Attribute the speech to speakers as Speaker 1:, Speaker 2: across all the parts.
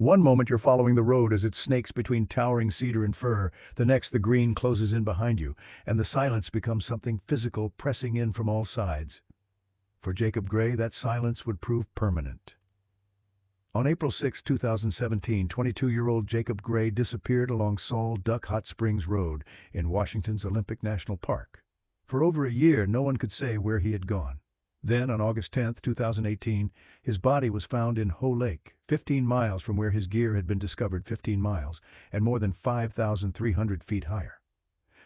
Speaker 1: One moment you're following the road as it snakes between towering cedar and fir, the next the green closes in behind you, and the silence becomes something physical pressing in from all sides. For Jacob Gray, that silence would prove permanent. On April 6, 2017, 22-year-old Jacob Gray disappeared along Salt Duck Hot Springs Road in Washington's Olympic National Park. For over a year, no one could say where he had gone. Then, on August 10, 2018, his body was found in Hoh Lake, 15 miles from where his gear had been discovered 15 miles, and more than 5,300 feet higher.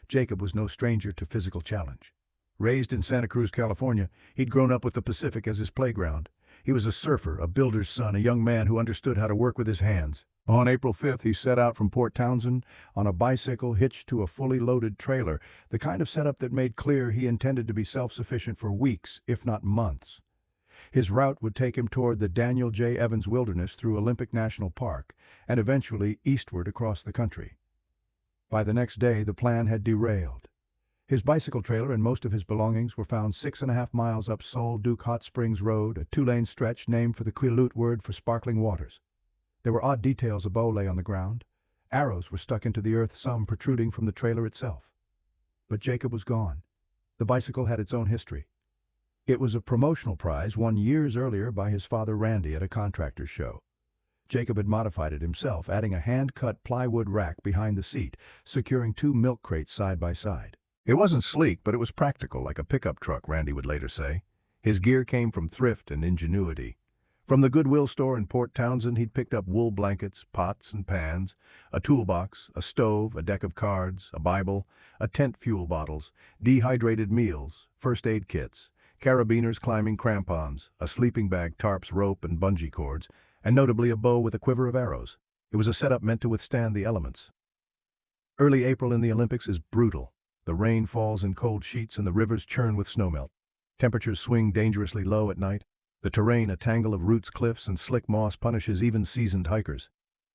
Speaker 1: Jacob was no stranger to physical challenge. Raised in Santa Cruz, California, he'd grown up with the Pacific as his playground. He was a surfer, a builder's son, a young man who understood how to work with his hands. On April 5th, he set out from Port Townsend on a bicycle hitched to a fully loaded trailer, the kind of setup that made clear he intended to be self-sufficient for weeks, if not months. His route would take him toward the Daniel J. Evans Wilderness through Olympic National Park, and eventually eastward across the country. By the next day, the plan had derailed. His bicycle trailer and most of his belongings were found 6.5 miles up Salt Duck Hot Springs Road, a two-lane stretch named for the Quileute word for sparkling waters. There were odd details. A bow lay on the ground. Arrows were stuck into the earth, some protruding from the trailer itself. But Jacob was gone. The bicycle had its own history. It was a promotional prize won years earlier by his father Randy at a contractor's show. Jacob had modified it himself, adding a hand-cut plywood rack behind the seat, securing 2 milk crates side by side. It wasn't sleek, but it was practical, like a pickup truck, Randy would later say. His gear came from thrift and ingenuity. From the Goodwill store in Port Townsend, he'd picked up wool blankets, pots and pans, a toolbox, a stove, a deck of cards, a Bible, a tent fuel bottles, dehydrated meals, first aid kits, carabiners climbing crampons, a sleeping bag, tarps, rope, and bungee cords, and notably a bow with a quiver of arrows. It was a setup meant to withstand the elements. Early April in the Olympics is brutal. The rain falls in cold sheets and the rivers churn with snowmelt. Temperatures swing dangerously low at night. The terrain, a tangle of roots, cliffs, and slick moss, punishes even seasoned hikers.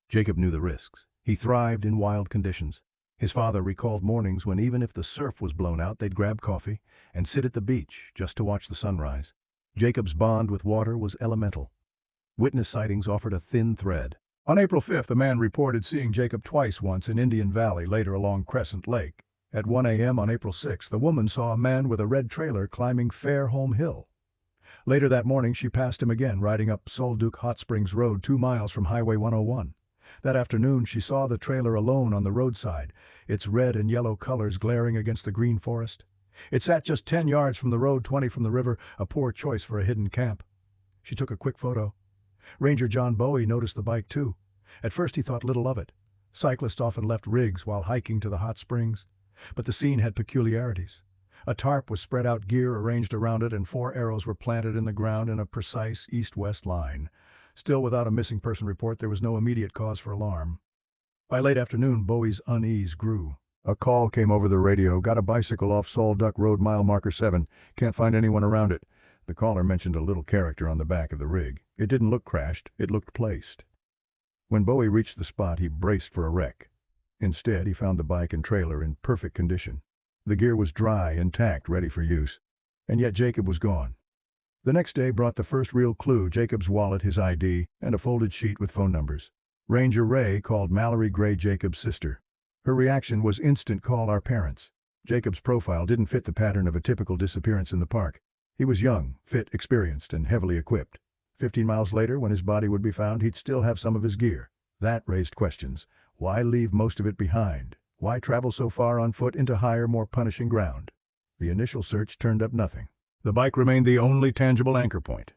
Speaker 1: Jacob knew the risks. He thrived in wild conditions. His father recalled mornings when even if the surf was blown out, they'd grab coffee and sit at the beach just to watch the sunrise. Jacob's bond with water was elemental. Witness sightings offered a thin thread. On April 5th, a man reported seeing Jacob twice, once in Indian Valley, later along Crescent Lake. At 1 a.m. on April 6th, the woman saw a man with a red trailer climbing Fairholme Hill. Later that morning, she passed him again, riding up Salt Duck Hot Springs Road 2 miles from Highway 101. That afternoon, she saw the trailer alone on the roadside, its red and yellow colors glaring against the green forest. It sat just 10 yards from the road, 20 from the river, a poor choice for a hidden camp. She took a quick photo. Ranger John Bowie noticed the bike too. At first he thought little of it. Cyclists often left rigs while hiking to the hot springs. But the scene had peculiarities. A tarp was spread out, gear arranged around it, and 4 arrows were planted in the ground in a precise east-west line. Still, without a missing person report, there was no immediate cause for alarm. By late afternoon, Bowie's unease grew. A call came over the radio. Got a bicycle off Salt Duck Road, mile marker 7. Can't find anyone around it. The caller mentioned a little character on the back of the rig. It didn't look crashed. It looked placed. When Bowie reached the spot, he braced for a wreck. Instead, he found the bike and trailer in perfect condition. The gear was dry, intact, ready for use. And yet Jacob was gone. The next day brought the first real clue: Jacob's wallet, his ID, and a folded sheet with phone numbers. Ranger Ray called Mallory Gray, Jacob's sister. Her reaction was instant: call our parents. Jacob's profile didn't fit the pattern of a typical disappearance in the park. He was young, fit, experienced, and heavily equipped. 15 miles later, when his body would be found, he'd still have some of his gear. That raised questions. Why leave most of it behind? Why travel so far on foot into higher, more punishing ground? The initial search turned up nothing. The bike remained the only tangible anchor point.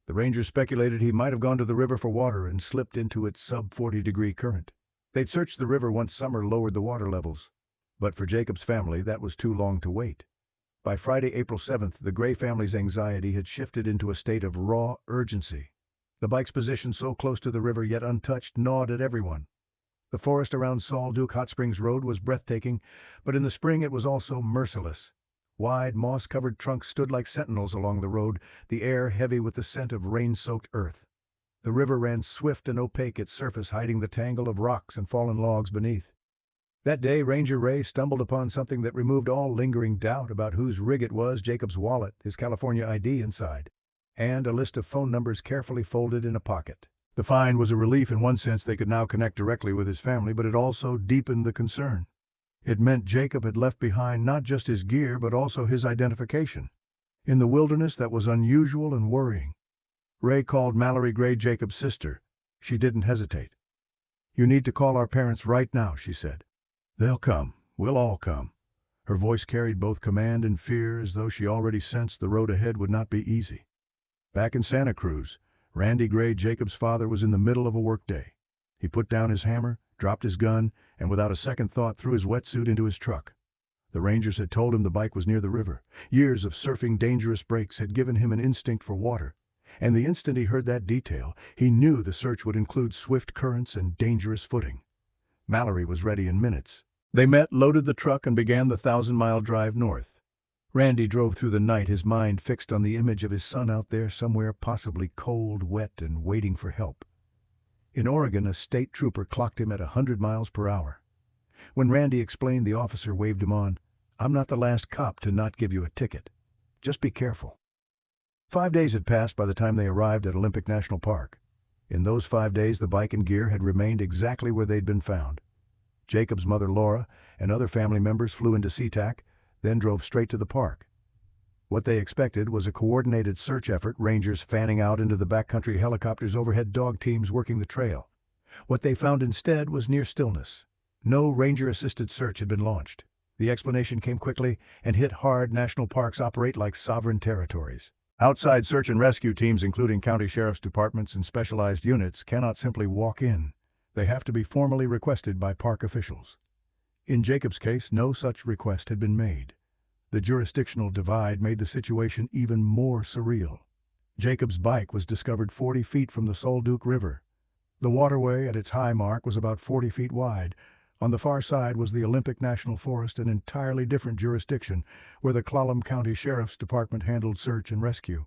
Speaker 1: The rangers speculated he might have gone to the river for water and slipped into its sub-40-degree current. They'd searched the river once summer lowered the water levels. But for Jacob's family, that was too long to wait. By Friday, April 7th, the Gray family's anxiety had shifted into a state of raw urgency. The bike's position so close to the river yet untouched gnawed at everyone. The forest around Salt Duck Hot Springs Road was breathtaking, but in the spring it was also merciless. Wide, moss-covered trunks stood like sentinels along the road, the air heavy with the scent of rain-soaked earth. The river ran swift and opaque, its surface hiding the tangle of rocks and fallen logs beneath. That day, Ranger Ray stumbled upon something that removed all lingering doubt about whose rig it was: Jacob's wallet, his California ID inside, and a list of phone numbers carefully folded in a pocket. The find was a relief. In one sense, they could now connect directly with his family, but it also deepened the concern. It meant Jacob had left behind not just his gear, but also his identification. In the wilderness, that was unusual and worrying. Ray called Mallory Gray Jacob's sister. She didn't hesitate. "You need to call our parents right now," she said. "They'll come. We'll all come." Her voice carried both command and fear, as though she already sensed the road ahead would not be easy. Back in Santa Cruz, Randy Gray, Jacob's father, was in the middle of a workday. He put down his hammer, dropped his gun, and without a second thought threw his wetsuit into his truck. The rangers had told him the bike was near the river. Years of surfing dangerous breaks had given him an instinct for water. And the instant he heard that detail, he knew the search would include swift currents and dangerous footing. Mallory was ready in minutes. They met, loaded the truck, and began the 1,000-mile drive north. Randy drove through the night, his mind fixed on the image of his son out there somewhere, possibly cold, wet, and waiting for help. In Oregon, a state trooper clocked him at 100 miles per hour. When Randy explained, the officer waved him on. "I'm not the last cop to not give you a ticket. Just be careful." 5 days had passed by the time they arrived at Olympic National Park. In those 5 days, the bike and gear had remained exactly where they'd been found. Jacob's mother, Laura, and other family members flew into SeaTac, then drove straight to the park. What they expected was a coordinated search effort, rangers fanning out into the backcountry, helicopters overhead, dog teams working the trail. What they found instead was near stillness. No ranger-assisted search had been launched. The explanation came quickly and hit hard. National parks operate like sovereign territories. Outside search and rescue teams, including county sheriff's departments and specialized units, cannot simply walk in. They have to be formally requested by park officials. In Jacob's case, no such request had been made. The jurisdictional divide made the situation even more surreal. Jacob's bike was discovered 40 feet from the Solduke River. The waterway at its high mark was about 40 feet wide. On the far side was the Olympic National Forest, an entirely different jurisdiction where the Clallam County Sheriff's Department handled search and rescue.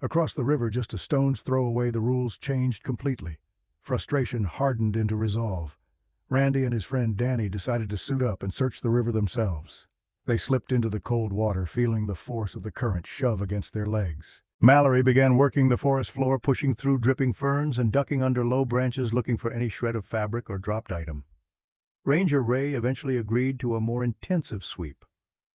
Speaker 1: Across the river, just a stone's throw away, the rules changed completely. Frustration hardened into resolve. Randy and his friend Danny decided to suit up and search the river themselves. They slipped into the cold water, feeling the force of the current shove against their legs. Mallory began working the forest floor, pushing through dripping ferns and ducking under low branches, looking for any shred of fabric or dropped item. Ranger Ray eventually agreed to a more intensive sweep.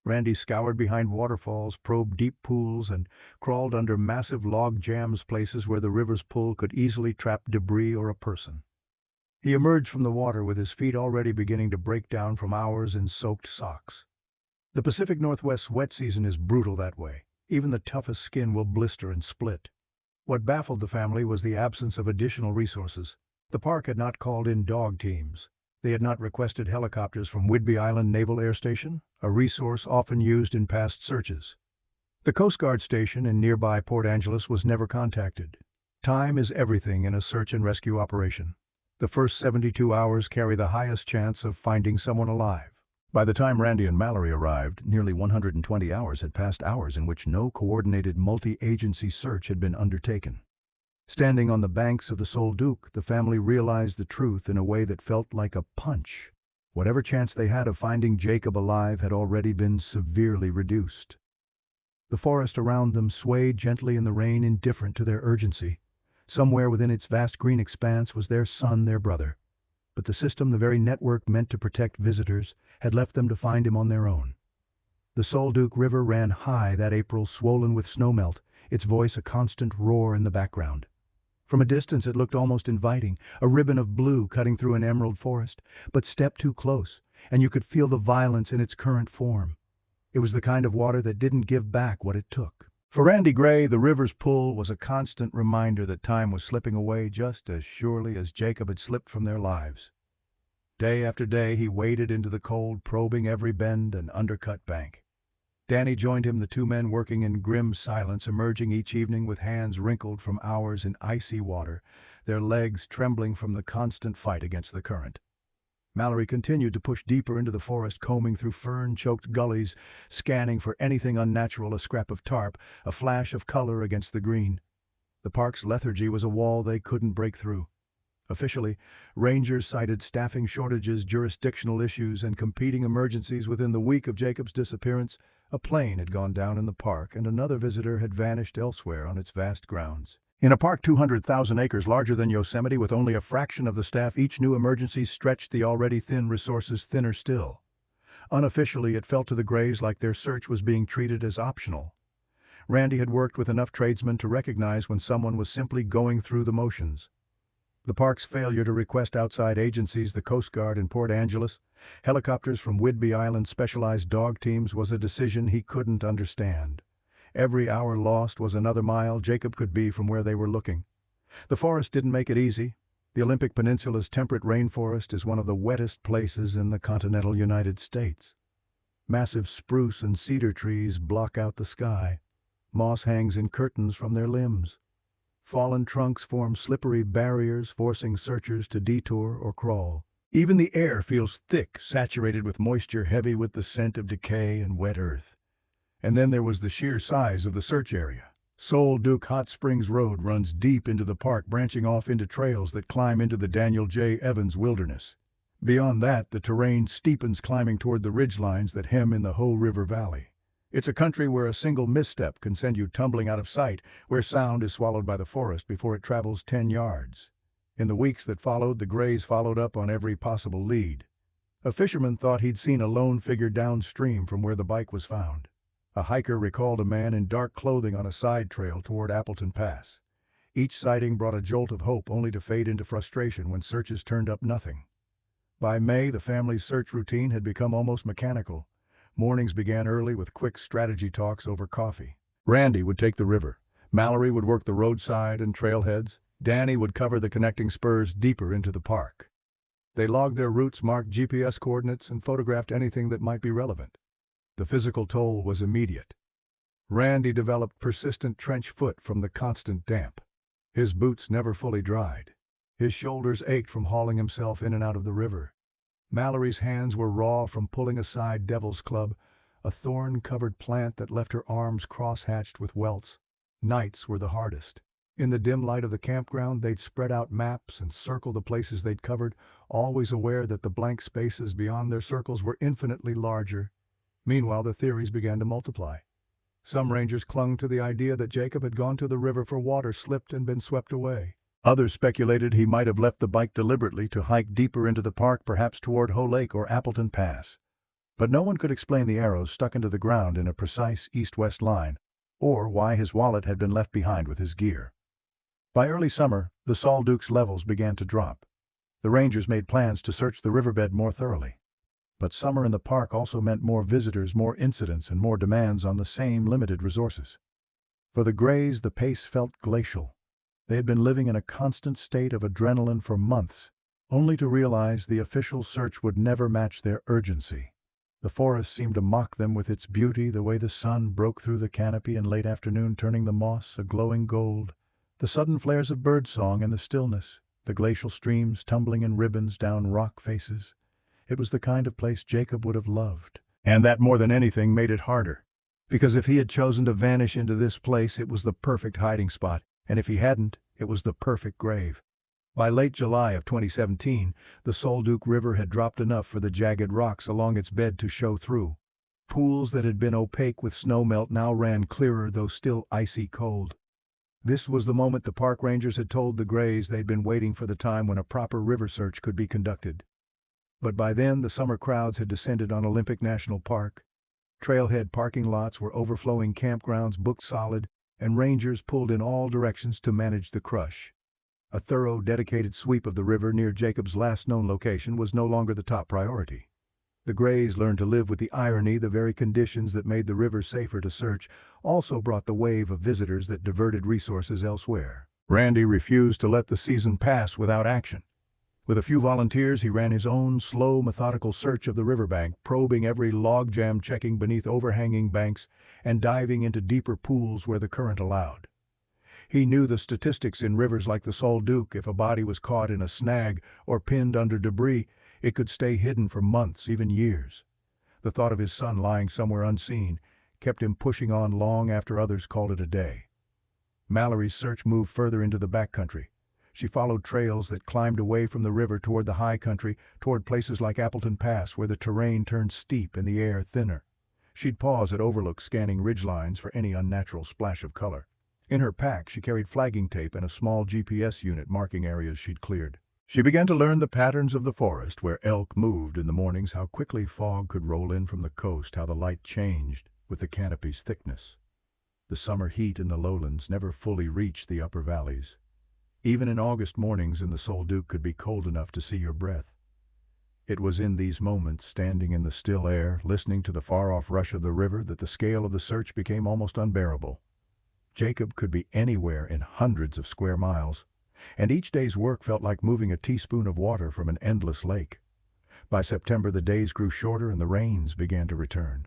Speaker 1: Randy scoured behind waterfalls, probed deep pools, and crawled under massive log jams, places where the river's pull could easily trap debris or a person. He emerged from the water with his feet already beginning to break down from hours in soaked socks. The Pacific Northwest's wet season is brutal that way. Even the toughest skin will blister and split. What baffled the family was the absence of additional resources. The park had not called in dog teams. They had not requested helicopters from Whidbey Island Naval Air Station, a resource often used in past searches. The Coast Guard station in nearby Port Angeles was never contacted. Time is everything in a search and rescue operation. The first 72 hours carry the highest chance of finding someone alive. By the time Randy and Mallory arrived, nearly 120 hours had passed, hours in which no coordinated multi-agency search had been undertaken. Standing on the banks of the Solduke, the family realized the truth in a way that felt like a punch. Whatever chance they had of finding Jacob alive had already been severely reduced. The forest around them swayed gently in the rain, indifferent to their urgency. Somewhere within its vast green expanse was their son, their brother. But the system, the very network meant to protect visitors, had left them to find him on their own. The Solduke River ran high that April, swollen with snowmelt, its voice a constant roar in the background. From a distance it looked almost inviting, a ribbon of blue cutting through an emerald forest, but step too close, and you could feel the violence in its current form. It was the kind of water that didn't give back what it took. For Randy Gray, the river's pull was a constant reminder that time was slipping away just as surely as Jacob had slipped from their lives. Day after day he waded into the cold, probing every bend and undercut bank. Danny joined him, the two men working in grim silence, emerging each evening with hands wrinkled from hours in icy water, their legs trembling from the constant fight against the current. Mallory continued to push deeper into the forest, combing through fern-choked gullies, scanning for anything unnatural, a scrap of tarp, a flash of color against the green. The park's lethargy was a wall they couldn't break through. Officially, rangers cited staffing shortages, jurisdictional issues, and competing emergencies. Within the week of Jacob's disappearance, a plane had gone down in the park and another visitor had vanished elsewhere on its vast grounds. In a park 200,000 acres larger than Yosemite with only a fraction of the staff, each new emergency stretched the already thin resources thinner still. Unofficially, it felt to the Grays like their search was being treated as optional. Randy had worked with enough tradesmen to recognize when someone was simply going through the motions. The park's failure to request outside agencies, the Coast Guard in Port Angeles, helicopters from Whidbey Island, specialized dog teams, was a decision he couldn't understand. Every hour lost was another mile Jacob could be from where they were looking. The forest didn't make it easy. The Olympic Peninsula's temperate rainforest is one of the wettest places in the continental United States. Massive spruce and cedar trees block out the sky. Moss hangs in curtains from their limbs. Fallen trunks form slippery barriers, forcing searchers to detour or crawl. Even the air feels thick, saturated with moisture, heavy with the scent of decay and wet earth. And then there was the sheer size of the search area. Sol Duke Hot Springs Road runs deep into the park, branching off into trails that climb into the Daniel J. Evans Wilderness. Beyond that, the terrain steepens, climbing toward the ridgelines that hem in the Hoh River Valley. It's a country where a single misstep can send you tumbling out of sight, where sound is swallowed by the forest before it travels 10 yards. In the weeks that followed, the Grays followed up on every possible lead. A fisherman thought he'd seen a lone figure downstream from where the bike was found. A hiker recalled a man in dark clothing on a side trail toward Appleton Pass. Each sighting brought a jolt of hope, only to fade into frustration when searches turned up nothing. By May, the family's search routine had become almost mechanical. Mornings began early with quick strategy talks over coffee. Randy would take the river. Mallory would work the roadside and trailheads. Danny would cover the connecting spurs deeper into the park. They logged their routes, marked GPS coordinates, and photographed anything that might be relevant. The physical toll was immediate. Randy developed persistent trench foot from the constant damp. His boots never fully dried. His shoulders ached from hauling himself in and out of the river. Mallory's hands were raw from pulling aside Devil's Club, a thorn-covered plant that left her arms cross-hatched with welts. Nights were the hardest. In the dim light of the campground, they'd spread out maps and circle the places they'd covered, always aware that the blank spaces beyond their circles were infinitely larger. Meanwhile, the theories began to multiply. Some rangers clung to the idea that Jacob had gone to the river for water, slipped, and been swept away. Others speculated he might have left the bike deliberately to hike deeper into the park, perhaps toward Hoh Lake or Appleton Pass. But no one could explain the arrows stuck into the ground in a precise east-west line, or why his wallet had been left behind with his gear. By early summer, the Sol Duke's levels began to drop. The rangers made plans to search the riverbed more thoroughly. But summer in the park also meant more visitors, more incidents, and more demands on the same limited resources. For the Grays, the pace felt glacial. They had been living in a constant state of adrenaline for months, only to realize the official search would never match their urgency. The forest seemed to mock them with its beauty, the way the sun broke through the canopy in late afternoon, turning the moss a glowing gold. The sudden flares of birdsong and the stillness, the glacial streams tumbling in ribbons down rock faces. It was the kind of place Jacob would have loved. And that, more than anything, made it harder. Because if he had chosen to vanish into this place, it was the perfect hiding spot. And if he hadn't, it was the perfect grave. By late July of 2017, the Sol Duke River had dropped enough for the jagged rocks along its bed to show through. Pools that had been opaque with snowmelt now ran clearer, though still icy cold. This was the moment the park rangers had told the Grays they'd been waiting for, the time when a proper river search could be conducted. But by then, the summer crowds had descended on Olympic National Park. Trailhead parking lots were overflowing, campgrounds booked solid, and rangers pulled in all directions to manage the crush. A thorough, dedicated sweep of the river near Jacob's last known location was no longer the top priority. The Grays learned to live with the irony. The very conditions that made the river safer to search also brought the wave of visitors that diverted resources elsewhere. Randy refused to let the season pass without action. With a few volunteers, he ran his own slow, methodical search of the riverbank, probing every logjam, checking beneath overhanging banks, and diving into deeper pools where the current allowed. He knew the statistics in rivers like the Sol Duke. If a body was caught in a snag or pinned under debris, it could stay hidden for months, even years. The thought of his son lying somewhere unseen kept him pushing on long after others called it a day. Mallory's search moved further into the backcountry. She followed trails that climbed away from the river toward the high country, toward places like Appleton Pass where the terrain turned steep and the air thinner. She'd pause at overlooks, scanning ridgelines for any unnatural splash of color. In her pack, she carried flagging tape and a small GPS unit marking areas she'd cleared. She began to learn the patterns of the forest, where elk moved in the mornings, how quickly fog could roll in from the coast, how the light changed with the canopy's thickness. The summer heat in the lowlands never fully reached the upper valleys. Even in August mornings in the Solduc could be cold enough to see your breath. It was in these moments, standing in the still air, listening to the far-off rush of the river, that the scale of the search became almost unbearable. Jacob could be anywhere in hundreds of square miles, and each day's work felt like moving a teaspoon of water from an endless lake. By September, the days grew shorter and the rains began to return.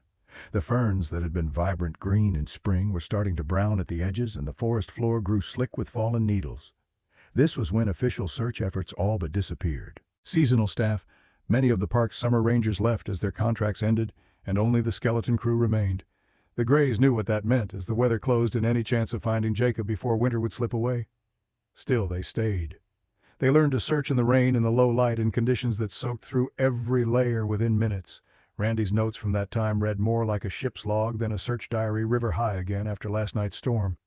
Speaker 1: The ferns that had been vibrant green in spring were starting to brown at the edges, and the forest floor grew slick with fallen needles. This was when official search efforts all but disappeared. Seasonal staff, many of the park's summer rangers, left as their contracts ended, and only the skeleton crew remained. The Grays knew what that meant, as the weather closed in any chance of finding Jacob before winter would slip away. Still, they stayed. They learned to search in the rain and the low light, in conditions that soaked through every layer within minutes. Randy's notes from that time read more like a ship's log than a search diary, river high again after last night's storm.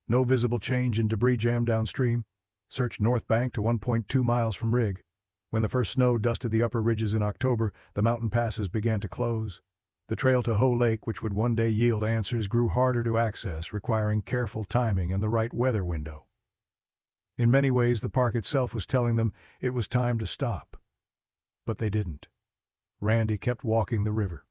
Speaker 1: No visible change in debris jam downstream. Searched north bank to 1.2 miles from rig. When the first snow dusted the upper ridges in October, the mountain passes began to close. The trail to Hoe Lake, which would one day yield answers, grew harder to access, requiring careful timing and the right weather window. In many ways, the park itself was telling them it was time to stop. But they didn't. Randy kept walking the river.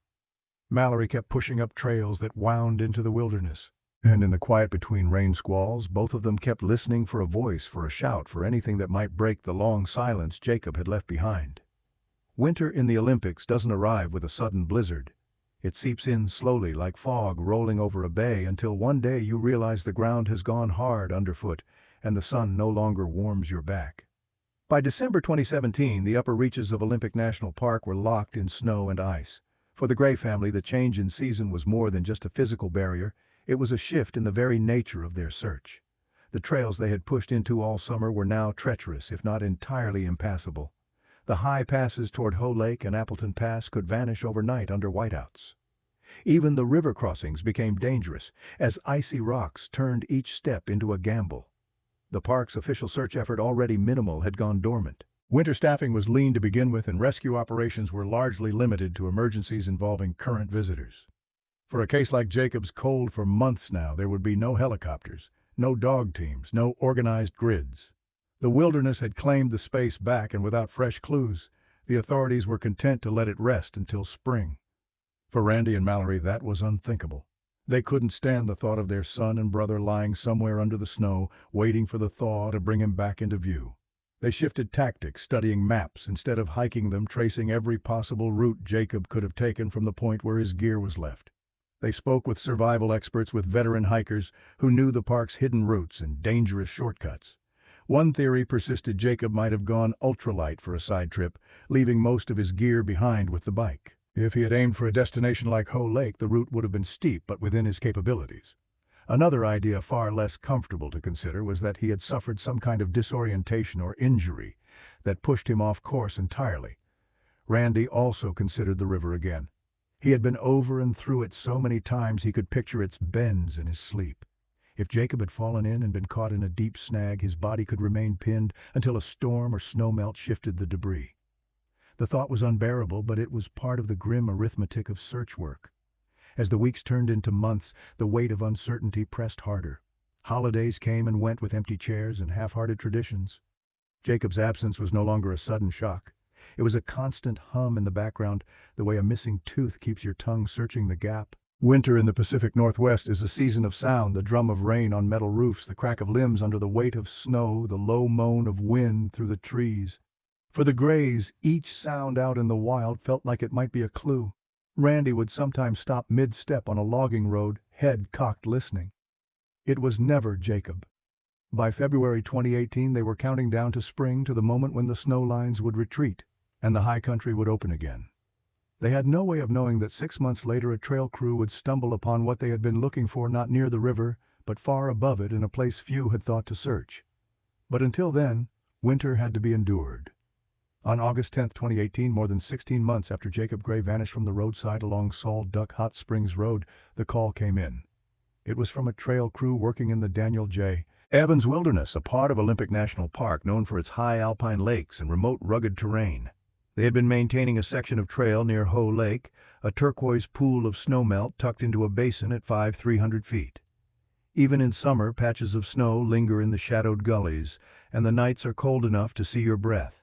Speaker 1: Mallory kept pushing up trails that wound into the wilderness. And in the quiet between rain squalls, both of them kept listening for a voice, for a shout, for anything that might break the long silence Jacob had left behind. Winter in the Olympics doesn't arrive with a sudden blizzard. It seeps in slowly, like fog rolling over a bay, until one day you realize the ground has gone hard underfoot and the sun no longer warms your back. By December 2017, the upper reaches of Olympic National Park were locked in snow and ice. For the Gray family, the change in season was more than just a physical barrier. It was a shift in the very nature of their search. The trails they had pushed into all summer were now treacherous, if not entirely impassable. The high passes toward Hoe Lake and Appleton Pass could vanish overnight under whiteouts. Even the river crossings became dangerous, as icy rocks turned each step into a gamble. The park's official search effort, already minimal, had gone dormant. Winter staffing was lean to begin with, and rescue operations were largely limited to emergencies involving current visitors. For a case like Jacob's, cold for months now, there would be no helicopters, no dog teams, no organized grids. The wilderness had claimed the space back, and without fresh clues, the authorities were content to let it rest until spring. For Randy and Mallory, that was unthinkable. They couldn't stand the thought of their son and brother lying somewhere under the snow, waiting for the thaw to bring him back into view. They shifted tactics, studying maps instead of hiking them, tracing every possible route Jacob could have taken from the point where his gear was left. They spoke with survival experts, with veteran hikers who knew the park's hidden routes and dangerous shortcuts. One theory persisted: Jacob might have gone ultralight for a side trip, leaving most of his gear behind with the bike. If he had aimed for a destination like Hoe Lake, the route would have been steep but within his capabilities. Another idea, far less comfortable to consider, was that he had suffered some kind of disorientation or injury that pushed him off course entirely. Randy also considered the river again. He had been over and through it so many times he could picture its bends in his sleep. If Jacob had fallen in and been caught in a deep snag, his body could remain pinned until a storm or snowmelt shifted the debris. The thought was unbearable, but it was part of the grim arithmetic of search work. As the weeks turned into months, the weight of uncertainty pressed harder. Holidays came and went with empty chairs and half-hearted traditions. Jacob's absence was no longer a sudden shock. It was a constant hum in the background, the way a missing tooth keeps your tongue searching the gap. Winter in the Pacific Northwest is a season of sound: the drum of rain on metal roofs, the crack of limbs under the weight of snow, the low moan of wind through the trees. For the Grays, each sound out in the wild felt like it might be a clue. Randy would sometimes stop mid-step on a logging road, head cocked, listening. It was never Jacob. By February 2018, they were counting down to spring, to the moment when the snow lines would retreat and the high country would open again. They had no way of knowing that 6 months later a trail crew would stumble upon what they had been looking for, not near the river, but far above it, in a place few had thought to search. But until then, winter had to be endured. On August 10, 2018, more than 16 months after Jacob Gray vanished from the roadside along Salt Duck Hot Springs Road, the call came in. It was from a trail crew working in the Daniel J. Evans Wilderness, a part of Olympic National Park known for its high alpine lakes and remote rugged terrain. They had been maintaining a section of trail near Hoh Lake, a turquoise pool of snowmelt tucked into a basin at 300 feet. Even in summer, patches of snow linger in the shadowed gullies, and the nights are cold enough to see your breath.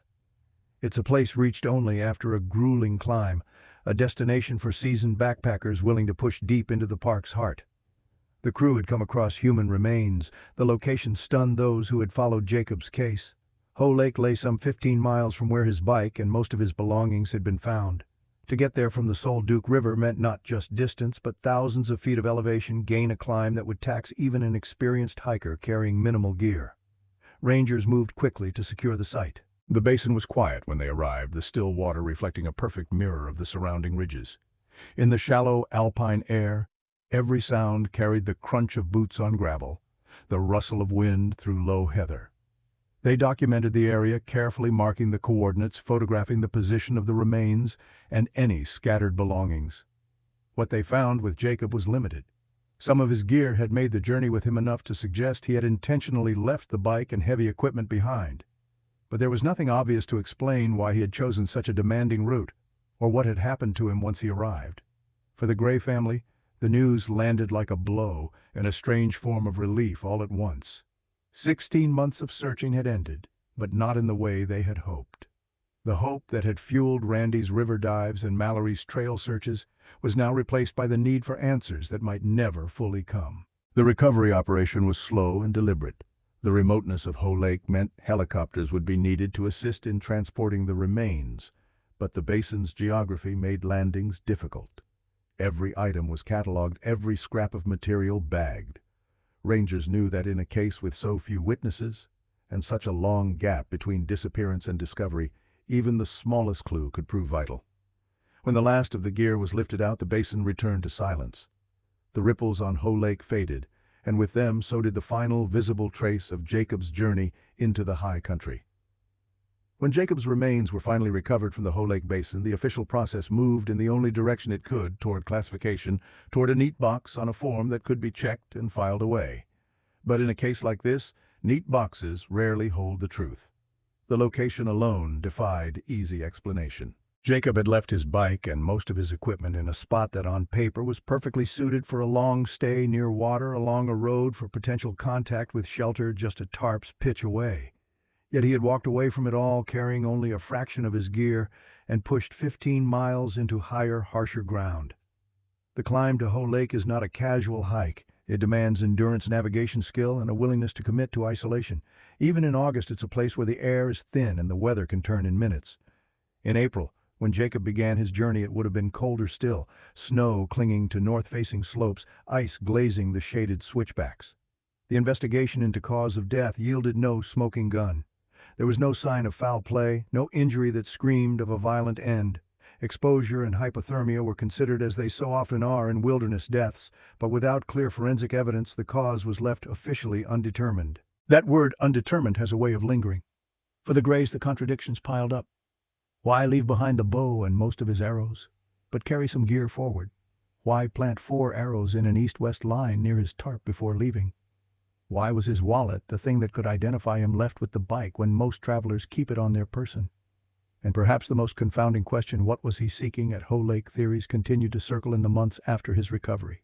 Speaker 1: It's a place reached only after a grueling climb, a destination for seasoned backpackers willing to push deep into the park's heart. The crew had come across human remains. The location stunned those who had followed Jacob's case. Hoh Lake lay some 15 miles from where his bike and most of his belongings had been found. To get there from the Sol Duc River meant not just distance, but thousands of feet of elevation, gain a climb that would tax even an experienced hiker carrying minimal gear. Rangers moved quickly to secure the site. The basin was quiet when they arrived, the still water reflecting a perfect mirror of the surrounding ridges. In the shallow alpine air, every sound carried the crunch of boots on gravel, the rustle of wind through low heather. They documented the area, carefully marking the coordinates, photographing the position of the remains and any scattered belongings. What they found with Jacob was limited. Some of his gear had made the journey with him enough to suggest he had intentionally left the bike and heavy equipment behind. But there was nothing obvious to explain why he had chosen such a demanding route, or what had happened to him once he arrived. For the Gray family, the news landed like a blow and a strange form of relief all at once. 16 months of searching had ended, but not in the way they had hoped. The hope that had fueled Randy's river dives and Mallory's trail searches was now replaced by the need for answers that might never fully come. The recovery operation was slow and deliberate. The remoteness of Hoh Lake meant helicopters would be needed to assist in transporting the remains, but the basin's geography made landings difficult. Every item was cataloged, every scrap of material bagged. Rangers knew that in a case with so few witnesses, and such a long gap between disappearance and discovery, even the smallest clue could prove vital. When the last of the gear was lifted out, the basin returned to silence. The ripples on Hoh Lake faded, and with them so did the final visible trace of Jacob's journey into the high country. When Jacob's remains were finally recovered from the Hoh Lake Basin, the official process moved in the only direction it could, toward classification, toward a neat box on a form that could be checked and filed away. But in a case like this, neat boxes rarely hold the truth. The location alone defied easy explanation. Jacob had left his bike and most of his equipment in a spot that on paper was perfectly suited for a long stay near water along a road for potential contact with shelter just a tarp's pitch away. Yet he had walked away from it all carrying only a fraction of his gear and pushed 15 miles into higher, harsher ground. The climb to Hoh Lake is not a casual hike. It demands endurance, navigation skill, and a willingness to commit to isolation. Even in August, it's a place where the air is thin and the weather can turn in minutes. In April, when Jacob began his journey, it would have been colder still, snow clinging to north-facing slopes, ice glazing the shaded switchbacks. The investigation into cause of death yielded no smoking gun. There was no sign of foul play, no injury that screamed of a violent end. Exposure and hypothermia were considered as they so often are in wilderness deaths, but without clear forensic evidence, the cause was left officially undetermined. That word undetermined has a way of lingering. For the Grays, the contradictions piled up. Why leave behind the bow and most of his arrows, but carry some gear forward? Why plant 4 arrows in an east-west line near his tarp before leaving? Why was his wallet, the thing that could identify him, left with the bike when most travelers keep it on their person? And perhaps the most confounding question, what was he seeking at Hoh Lake? Theories continued to circle in the months after his recovery.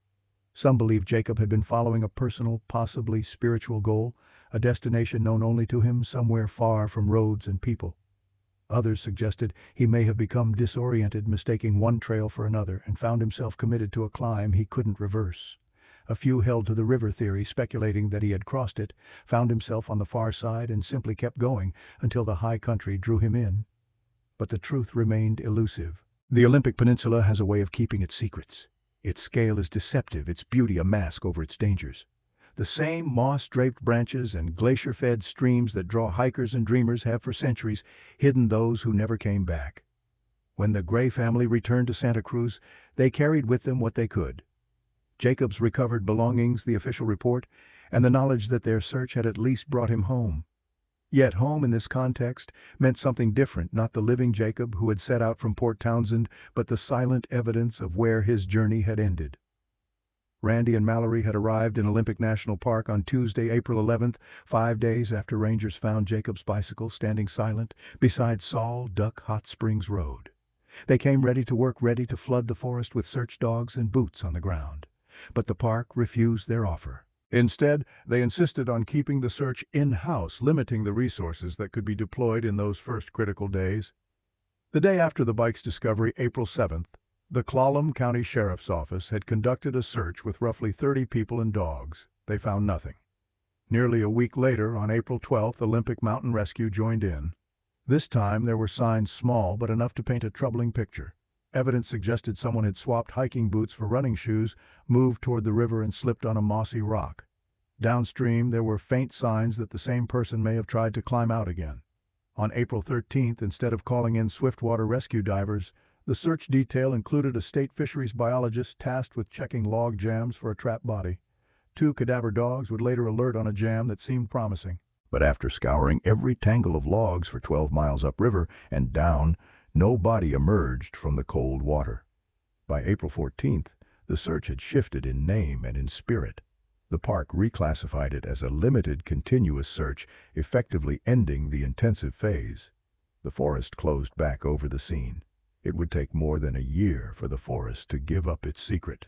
Speaker 1: Some believed Jacob had been following a personal, possibly spiritual goal, a destination known only to him, somewhere far from roads and people. Others suggested he may have become disoriented, mistaking one trail for another, and found himself committed to a climb he couldn't reverse. A few held to the river theory, speculating that he had crossed it, found himself on the far side, and simply kept going until the high country drew him in. But the truth remained elusive. The Olympic Peninsula has a way of keeping its secrets. Its scale is deceptive, its beauty a mask over its dangers. The same moss-draped branches and glacier-fed streams that draw hikers and dreamers have for centuries hidden those who never came back. When the Gray family returned to Santa Cruz, they carried with them what they could. Jacob's recovered belongings, the official report, and the knowledge that their search had at least brought him home. Yet home in this context meant something different, not the living Jacob who had set out from Port Townsend, but the silent evidence of where his journey had ended. Randy and Mallory had arrived in Olympic National Park on Tuesday, April 11th, 5 days after rangers found Jacob's bicycle standing silent beside Saul Duck Hot Springs Road. They came ready to work, ready to flood the forest with search dogs and boots on the ground. But the park refused their offer. Instead, they insisted on keeping the search in-house, limiting the resources that could be deployed in those first critical days. The day after the bike's discovery, April 7th, the Clallam County Sheriff's Office had conducted a search with roughly 30 people and dogs. They found nothing. Nearly a week later, on April 12th, Olympic Mountain Rescue joined in. This time, there were signs small but enough to paint a troubling picture. Evidence suggested someone had swapped hiking boots for running shoes, moved toward the river, and slipped on a mossy rock. Downstream, there were faint signs that the same person may have tried to climb out again. On April 13th, instead of calling in swiftwater rescue divers, the search detail included a state fisheries biologist tasked with checking log jams for a trapped body. 2 cadaver dogs would later alert on a jam that seemed promising. But after scouring every tangle of logs for 12 miles upriver and down, no body emerged from the cold water. By April 14th, the search had shifted in name and in spirit. The park reclassified it as a limited continuous search, effectively ending the intensive phase. The forest closed back over the scene. It would take more than a year for the forest to give up its secret.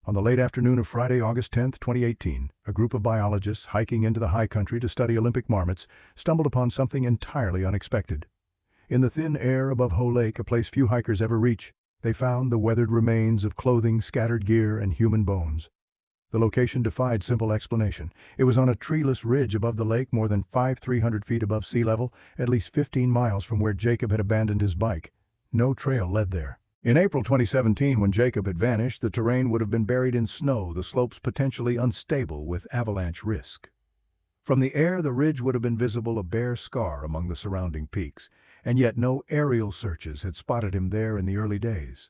Speaker 1: On the late afternoon of Friday, August 10, 2018, a group of biologists hiking into the high country to study Olympic marmots stumbled upon something entirely unexpected. In the thin air above Hoh Lake, a place few hikers ever reach, they found the weathered remains of clothing, scattered gear, and human bones. The location defied simple explanation. It was on a treeless ridge above the lake, more than 300 feet above sea level, at least 15 miles from where Jacob had abandoned his bike. No trail led there. In April 2017, when Jacob had vanished, the terrain would have been buried in snow, the slopes potentially unstable with avalanche risk. From the air, the ridge would have been visible, a bare scar among the surrounding peaks, and yet no aerial searches had spotted him there in the early days.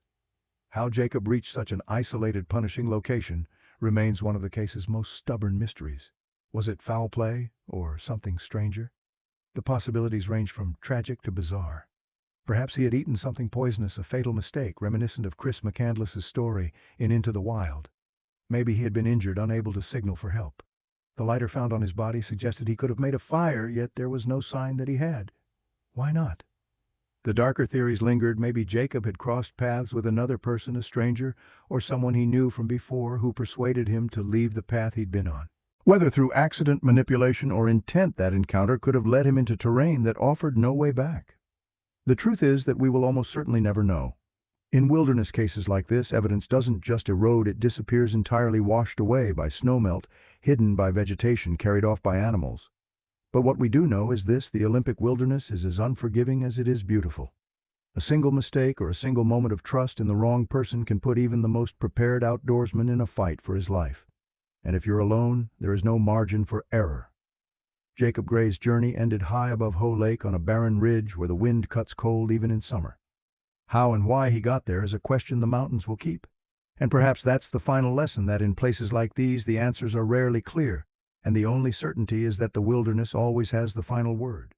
Speaker 1: How Jacob reached such an isolated, punishing location remains one of the case's most stubborn mysteries. Was it foul play or something stranger? The possibilities range from tragic to bizarre. Perhaps he had eaten something poisonous, a fatal mistake reminiscent of Chris McCandless's story in Into the Wild. Maybe he had been injured, unable to signal for help. The lighter found on his body suggested he could have made a fire, yet there was no sign that he had. Why not? The darker theories lingered. Maybe Jacob had crossed paths with another person, a stranger, or someone he knew from before who persuaded him to leave the path he'd been on. Whether through accident, manipulation, or intent, that encounter could have led him into terrain that offered no way back. The truth is that we will almost certainly never know. In wilderness cases like this, evidence doesn't just erode, it disappears entirely, washed away by snowmelt, hidden by vegetation, carried off by animals. But what we do know is this: the Olympic wilderness is as unforgiving as it is beautiful. A single mistake or a single moment of trust in the wrong person can put even the most prepared outdoorsman in a fight for his life. And if you're alone, there is no margin for error. Jacob Gray's journey ended high above Hoh Lake on a barren ridge where the wind cuts cold even in summer. How and why he got there is a question the mountains will keep. And perhaps that's the final lesson, that in places like these the answers are rarely clear, and the only certainty is that the wilderness always has the final word.